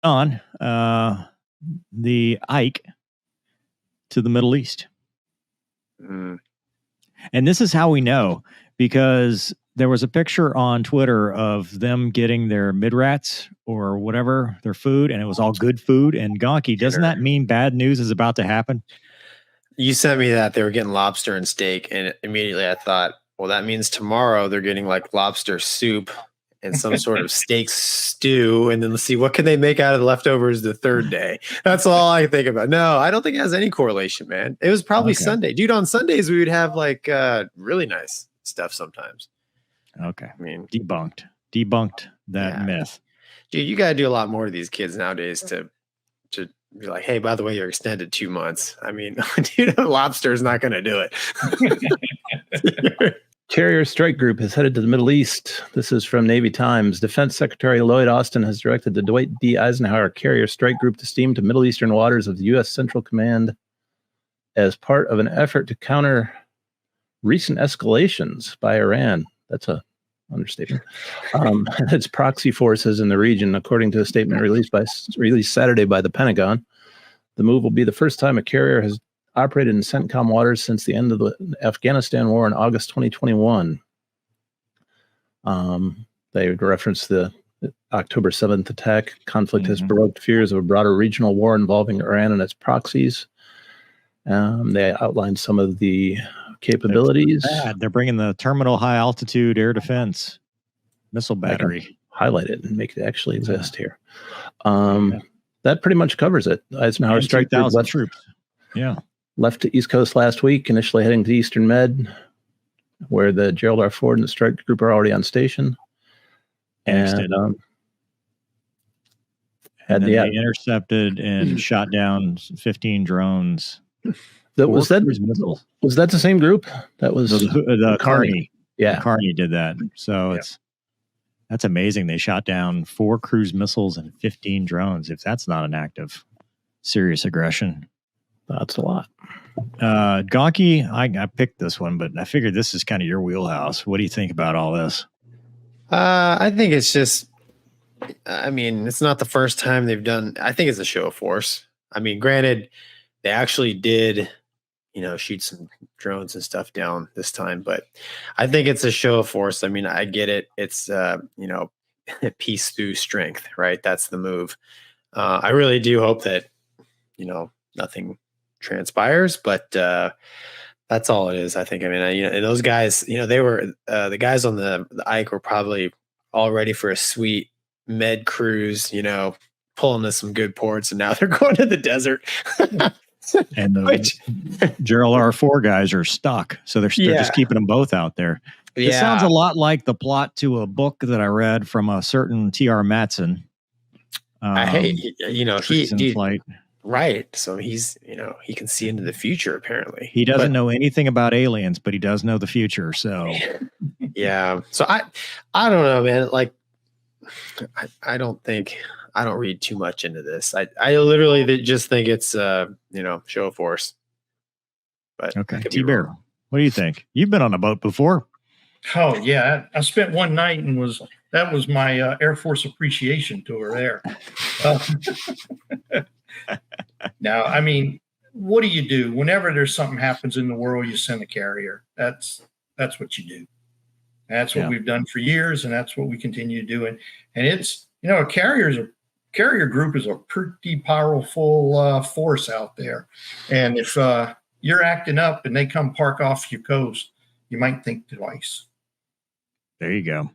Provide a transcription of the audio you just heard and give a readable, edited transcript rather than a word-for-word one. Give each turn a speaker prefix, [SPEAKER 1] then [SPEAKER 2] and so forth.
[SPEAKER 1] on the Ike to the Middle East. And this is how we know, because there was a picture on Twitter of them getting their mid-rats or whatever, their food, and it was all good food. And Gonky, doesn't that mean bad news is about to happen?
[SPEAKER 2] You sent me that they were getting lobster and steak, and immediately I thought, well, that means tomorrow they're getting like lobster soup and some sort of steak stew, and then let's see what can they make out of the leftovers the third day. That's all I think about. No, I don't think it has any correlation, man. It was probably Sunday, dude. On Sundays we would have like really nice stuff sometimes.
[SPEAKER 1] Okay, I mean, debunked that myth,
[SPEAKER 2] dude. You got to do a lot more to these kids nowadays to be like, hey, by the way, you're extended 2 months. I mean, dude, a lobster is not going to do it.
[SPEAKER 3] Carrier Strike Group has headed to the Middle East. This is from Navy Times. Defense Secretary Lloyd Austin has directed the Dwight D. Eisenhower Carrier Strike Group to steam to Middle Eastern waters of the U.S. Central Command as part of an effort to counter recent escalations by Iran. That's a understatement. Its proxy forces in the region, according to a statement released Saturday by the Pentagon. The move will be the first time a carrier has operated in CENTCOM waters since the end of the Afghanistan war in August 2021. They referenced the October 7th attack. Conflict has provoked fears of a broader regional war involving Iran and its proxies. They outlined some of the capabilities.
[SPEAKER 1] They're bringing the Terminal High Altitude Air Defense Missile Battery.
[SPEAKER 3] Highlight it and make it actually exist here. That pretty much covers it. Eisenhower Strike Group left
[SPEAKER 1] troops.
[SPEAKER 3] Left to East Coast last week, initially heading to Eastern Med, where the Gerald R. Ford and the Strike Group are already on station. And
[SPEAKER 1] they intercepted and shot down 15 drones.
[SPEAKER 3] Was that the same group? That was
[SPEAKER 1] the Carney.
[SPEAKER 3] Yeah,
[SPEAKER 1] Carney did that. So that's amazing. They shot down 4 cruise missiles and 15 drones. If that's not an act of serious aggression,
[SPEAKER 3] that's a lot.
[SPEAKER 1] Gonky, I picked this one, but I figured this is kind of your wheelhouse. What do you think about all this?
[SPEAKER 2] I think it's just, I mean, it's not the first time they've done, I think it's a show of force. I mean, granted, they actually did, shoot some drones and stuff down this time, but I think it's a show of force. I mean, I get it. It's, peace through strength, right? That's the move. I really do hope that, nothing transpires, but that's all it is. I think. I mean, and those guys, they were the guys on the Ike were probably all ready for a sweet med cruise, pulling to some good ports, and now they're going to the desert.
[SPEAKER 1] And the Gerald R4 guys are stuck, so they're just keeping them both out there. It sounds a lot like the plot to a book that I read from a certain T.R. Matson.
[SPEAKER 2] He flight. Right. So he's, he can see into the future, apparently.
[SPEAKER 1] He doesn't know anything about aliens, but he does know the future. So,
[SPEAKER 2] yeah. So I don't know, man. Like, I don't read too much into this. I literally just think it's, show of force. But
[SPEAKER 1] okay. T-Bear, what do you think? You've been on a boat before.
[SPEAKER 4] Oh, yeah. I spent one night and that was my Air Force appreciation tour there. Now, I mean, what do you do whenever there's something happens in the world? You send a carrier. That's what you do. That's what we've done for years, and that's what we continue to do. And it's a carrier group is a pretty powerful force out there. And if you're acting up and they come park off your coast, you might think twice.
[SPEAKER 1] There you go.